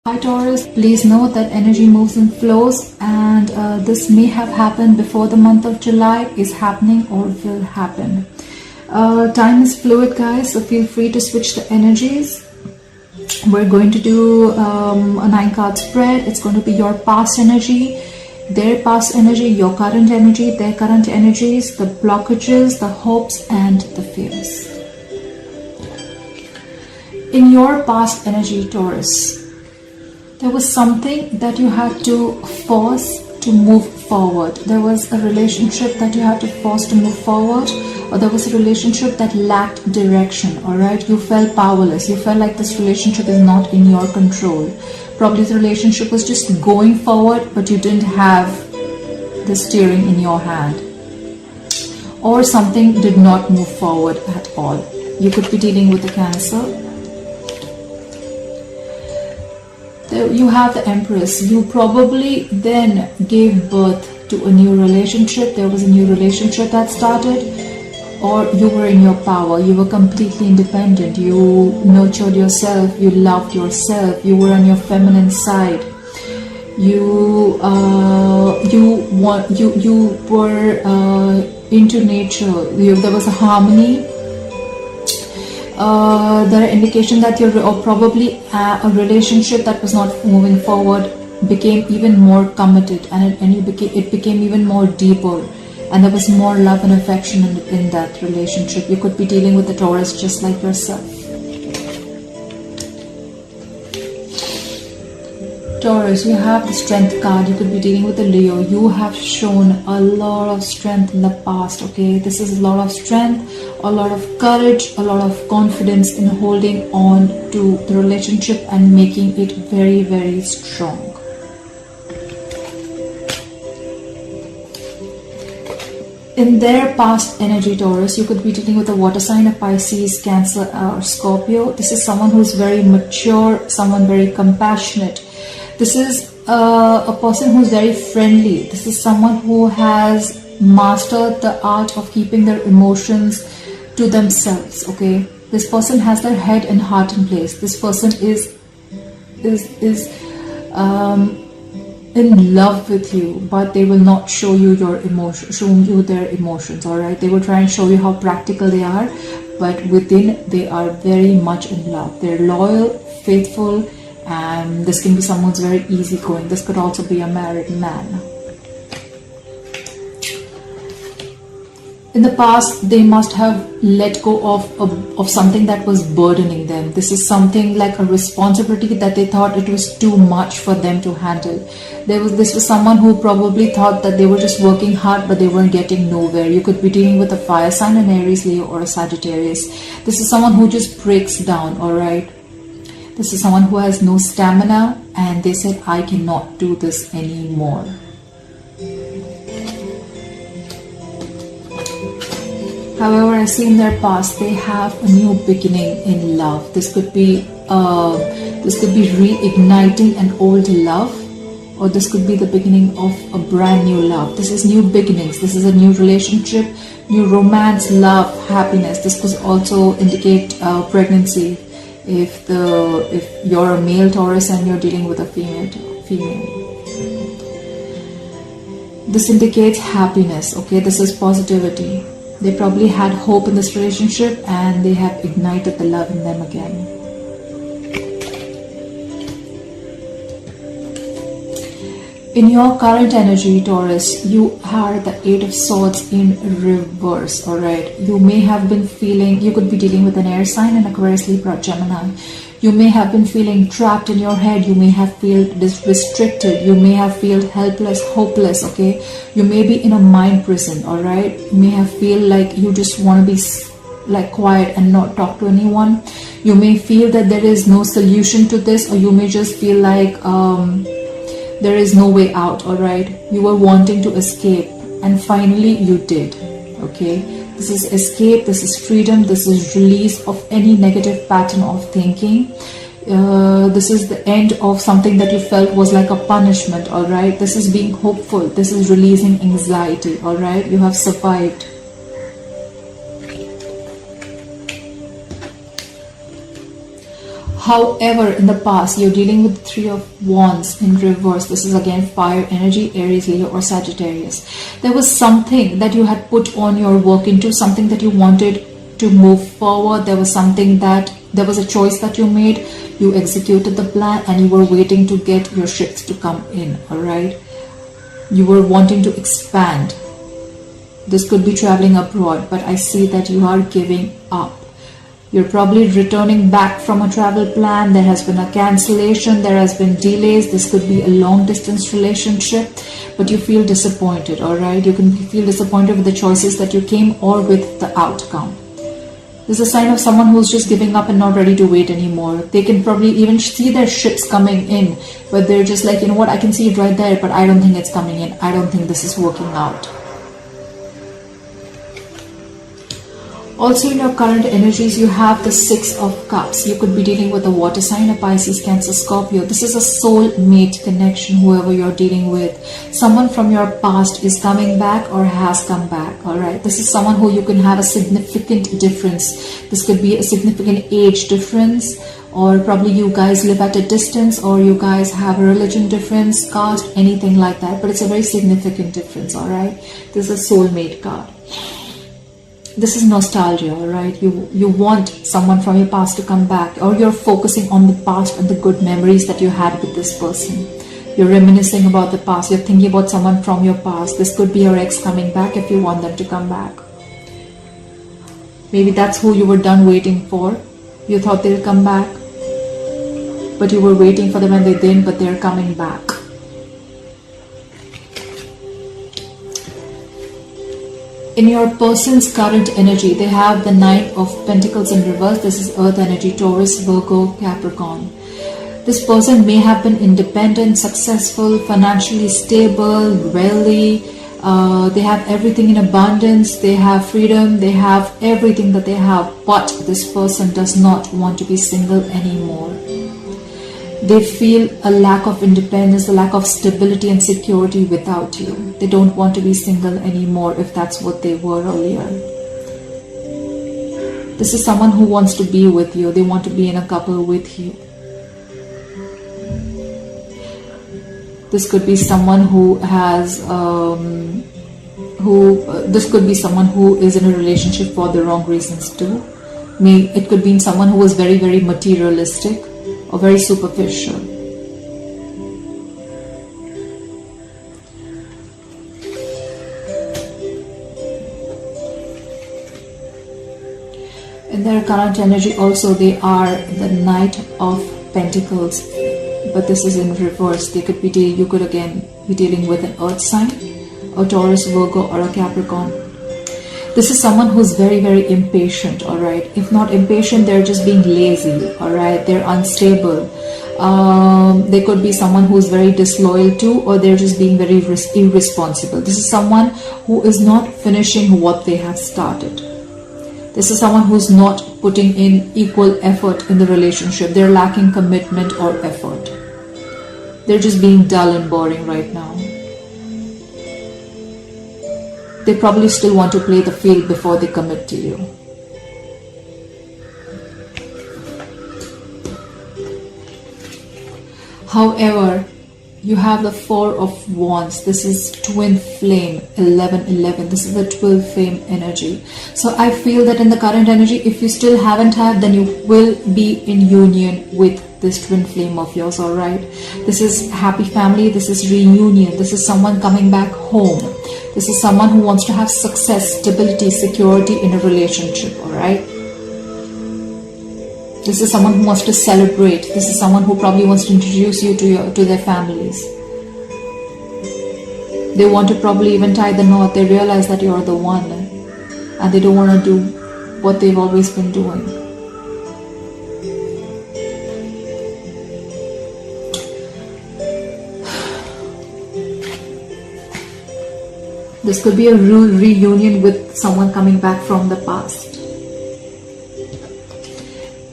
Hi Taurus, please note that energy moves in flows, and this may have happened before the month of July, is happening or will happen. Time is fluid, guys, so feel free to switch the energies. We're going to do a 9-card spread. It's going to be your past energy, their past energy, your current energy, their current energies, the blockages, the hopes and the fears. In your past energy, Taurus, there was something that you had to force to move forward. There was a relationship that you had to force to move forward, or there was a relationship that lacked direction, alright? You felt powerless. You felt like this relationship is not in your control. Probably the relationship was just going forward, but you didn't have the steering in your hand. Or something did not move forward at all. You could be dealing with a Cancer. You have the Empress. You probably then gave birth to a new relationship. There was a new relationship that started, or you were in your power. You were completely independent. You nurtured yourself. You loved yourself. You were on your feminine side. You were into nature. There was a harmony. There are indications that probably a relationship that was not moving forward became even more committed, and it became even more deeper, and there was more love and affection in that relationship. You could be dealing with the Taurus just like yourself. Taurus, you have the Strength card. You could be dealing with a Leo. You have shown a lot of strength in the past, okay? This is a lot of strength, a lot of courage, a lot of confidence in holding on to the relationship and making it very, very strong. In their past energy, Taurus, you could be dealing with a water sign, a Pisces, Cancer, or Scorpio. This is someone who is very mature, someone very compassionate. This is a person who is very friendly. This is someone who has mastered the art of keeping their emotions to themselves, okay? This person has their head and heart in place. This person is in love with you, but they will not show you their emotions, all right? They will try and show you how practical they are, but within they are very much in love. They're loyal, faithful, and this can be someone who's very easygoing. This could also be a married man. In the past, they must have let go of something that was burdening them. This is something like a responsibility that they thought it was too much for them to handle. This was someone who probably thought that they were just working hard, but they weren't getting nowhere. You could be dealing with a fire sign, an Aries, Leo, or a Sagittarius. This is someone who just breaks down, all right? This is someone who has no stamina, and they said, I cannot do this anymore. However, I see in their past, they have a new beginning in love. This could be reigniting an old love, or this could be the beginning of a brand new love. This is new beginnings. This is a new relationship, new romance, love, happiness. This could also indicate pregnancy. If you're a male Taurus and you're dealing with a female. This indicates happiness, okay? This is positivity. They probably had hope in this relationship, and they have ignited the love in them again. In your current energy, Taurus, you are the 8 of Swords in reverse, alright? You may have been feeling, you could be dealing with an air sign, an Aquarius, Libra, Gemini. You may have been feeling trapped in your head. You may have felt restricted. You may have felt helpless, hopeless, okay? You may be in a mind prison, alright? You may have feel like you just want to be like quiet and not talk to anyone. You may feel that there is no solution to this, or you may just feel like there is no way out, all right? You were wanting to escape, and finally you did, okay? This is escape, this is freedom, this is release of any negative pattern of thinking. This is the end of something that you felt was like a punishment, all right? This is being hopeful. This is releasing anxiety, all right? You have survived. However, in the past, you're dealing with the Three of Wands in reverse. This is again fire energy, Aries, Leo, or Sagittarius. There was something that you had put on your work into, something that you wanted to move forward. There was a choice that you made. You executed the plan and you were waiting to get your ships to come in, all right? You were wanting to expand. This could be traveling abroad, but I see that you are giving up. You're probably returning back from a travel plan. There has been a cancellation. There has been delays. This could be a long distance relationship, but you feel disappointed, all right? You can feel disappointed with the choices that you came or with the outcome. This is a sign of someone who's just giving up and not ready to wait anymore. They can probably even see their ships coming in, but they're just like, you know what, I can see it right there, but I don't think it's coming in. I don't think this is working out. Also, in your current energies, you have the Six of Cups. You could be dealing with a water sign, a Pisces, Cancer, Scorpio. This is a soulmate connection, whoever you're dealing with. Someone from your past is coming back or has come back, all right? This is someone who you can have a significant difference. This could be a significant age difference, or probably you guys live at a distance, or you guys have a religion difference, caste, anything like that. But it's a very significant difference, all right? This is a soulmate card. This is nostalgia, all right? You want someone from your past to come back, or you're focusing on the past and the good memories that you had with this person. You're reminiscing about the past. You're thinking about someone from your past. This could be your ex coming back if you want them to come back. Maybe that's who you were done waiting for. You thought they'll come back, but you were waiting for them and they didn't, but they're coming back. In your person's current energy, they have the Nine of Pentacles in reverse. This is Earth energy, Taurus, Virgo, Capricorn. This person may have been independent, successful, financially stable, wealthy. They have everything in abundance. They have freedom. They have everything that they have. But this person does not want to be single anymore. They feel a lack of independence, a lack of stability and security without you. They don't want to be single anymore if that's what they were earlier. This is someone who wants to be with you. They want to be in a couple with you. This could be someone who has, this could be someone who is in a relationship for the wrong reasons too. It could be someone who was very, very materialistic or very superficial. In their current energy also, they are the Knight of Pentacles, but this is in reverse. They could be you could again be dealing with an Earth sign, a Taurus, Virgo, or a Capricorn. This is someone who's very, very impatient, all right? If not impatient, they're just being lazy, all right? They're unstable. They could be someone who's very disloyal too, or they're just being very irresponsible. This is someone who is not finishing what they have started. This is someone who's not putting in equal effort in the relationship. They're lacking commitment or effort. They're just being dull and boring right now. They probably still want to play the field before they commit to you. However, you have the Four of Wands. This is twin flame, 11-11. This is the twin flame energy. So I feel that in the current energy, if you still haven't had, then you will be in union with this twin flame of yours, all right? This is happy family. This is reunion. This is someone coming back home. This is someone who wants to have success, stability, security in a relationship, all right? This is someone who wants to celebrate. This is someone who probably wants to introduce you to their families. They want to probably even tie the knot. They realize that you're the one, and they don't want to do what they've always been doing. This could be a reunion with someone coming back from the past.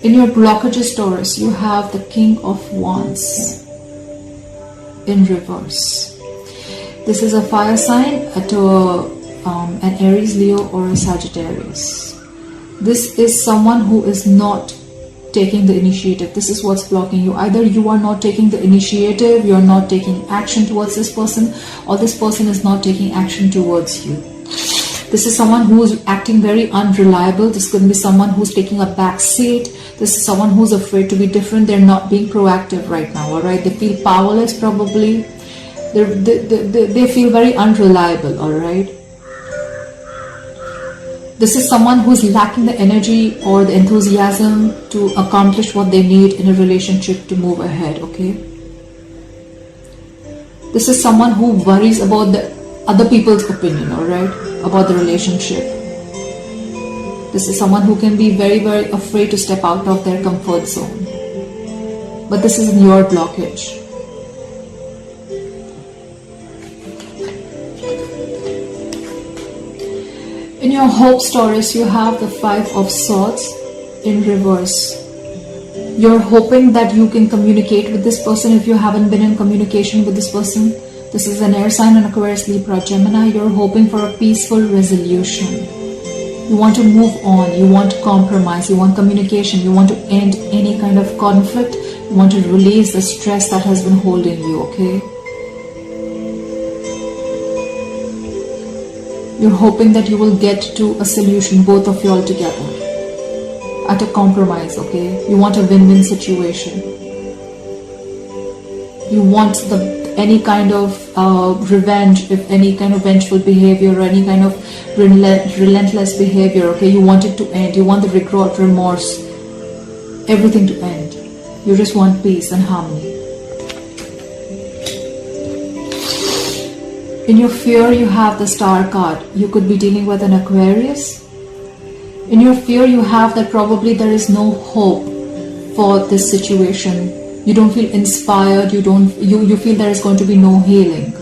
In your blockages, Taurus, you have the King of Wands in reverse. This is a fire sign, an Aries, Leo, or a Sagittarius. This is someone who is not taking the initiative. This is what's blocking you. Either you are not taking the initiative, you're not taking action towards this person, or this person is not taking action towards you. This is someone who's acting very unreliable. This could be someone who's taking a back seat. This is someone who's afraid to be different. They're not being proactive right now, all right? They feel powerless probably. They feel very unreliable, all right? This is someone who's lacking the energy or the enthusiasm to accomplish what they need in a relationship to move ahead, okay? This is someone who worries about the other people's opinion, all right, about the relationship. This is someone who can be very, very afraid to step out of their comfort zone. But this is your blockage. In your hopes, Taurus, you have the 5 of Swords in reverse. You're hoping that you can communicate with this person if you haven't been in communication with this person. This is an air sign, an Aquarius, Libra, Gemini. You're hoping for a peaceful resolution. You want to move on. You want to compromise. You want communication. You want to end any kind of conflict. You want to release the stress that has been holding you, okay? You're hoping that you will get to a solution, both of you all together, at a compromise, okay? You want a win-win situation. You want any kind of revenge, if any kind of vengeful behavior or any kind of relentless behavior, okay? You want it to end. You want the regret, remorse, everything to end. You just want peace and harmony. In your fear, you have the Star card. You could be dealing with an Aquarius. In your fear, you have that probably there is no hope for this situation. You don't feel inspired. You feel there is going to be no healing.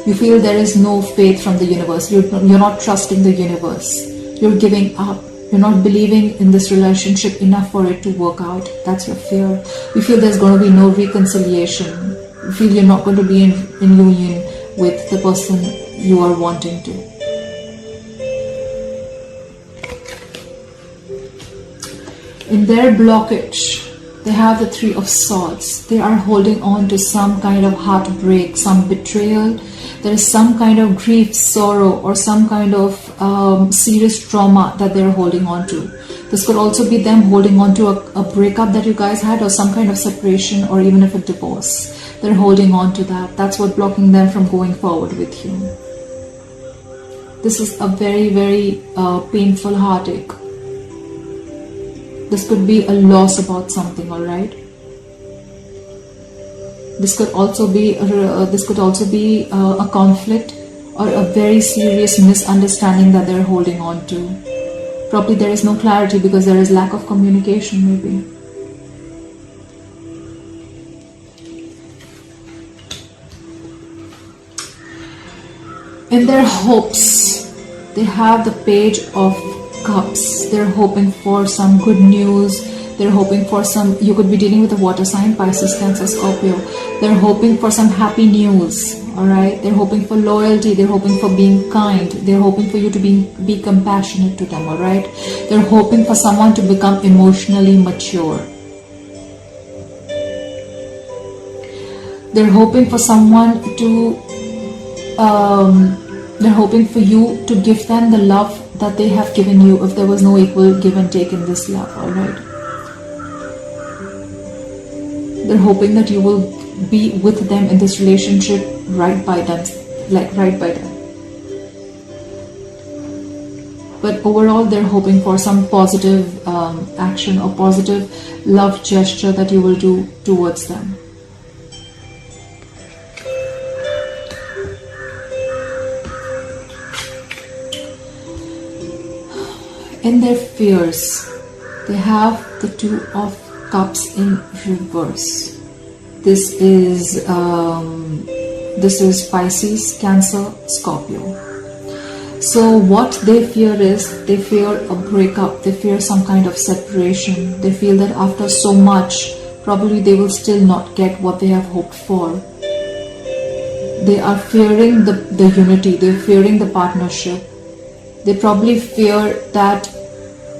You feel there is no faith from the universe. You're not trusting the universe. You're giving up. You're not believing in this relationship enough for it to work out. That's your fear. You feel there's going to be no reconciliation. You feel you're not going to be in union with the person you are wanting to. In their blockage, they have the 3 of Swords. They are holding on to some kind of heartbreak, some betrayal. There is some kind of grief, sorrow, or some kind of serious trauma that they're holding on to. This could also be them holding on to a breakup that you guys had, or some kind of separation, or even if a divorce. They're holding on to that. That's what blocking them from going forward with you. This is a very, very painful heartache. This could be a loss about something, all right? This could also be a conflict or a very serious misunderstanding that they're holding on to. Probably there is no clarity because there is lack of communication, maybe. In their hopes, they have the Page of Cups. They're hoping for some good news. They're hoping for some, you could be dealing with a water sign, Pisces, Cancer, Scorpio. They're hoping for some happy news, all right? They're hoping for loyalty. They're hoping for being kind. They're hoping for you to be compassionate to them, all right? They're hoping for someone to become emotionally mature. They're hoping for someone to they're hoping for you to give them the love that they have given you, if there was no equal give and take in this love, all right? They're hoping that you will be with them in this relationship, right by them, like right by them. But overall, they're hoping for some positive action or positive love gesture that you will do towards them. In their fears, they have the 2 of Cups in reverse. This is Pisces, Cancer, Scorpio. So what they fear is, they fear a breakup, they fear some kind of separation. They feel that after so much, probably they will still not get what they have hoped for. They are fearing the unity, they're fearing the partnership. They probably fear that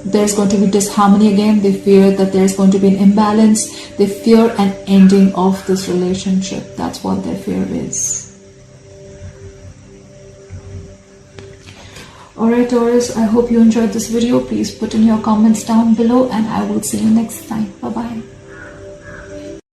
there's going to be disharmony again. They fear that there's going to be an imbalance. They fear an ending of this relationship. That's what their fear is. Alright Taurus, I hope you enjoyed this video. Please put in your comments down below and I will see you next time. Bye bye.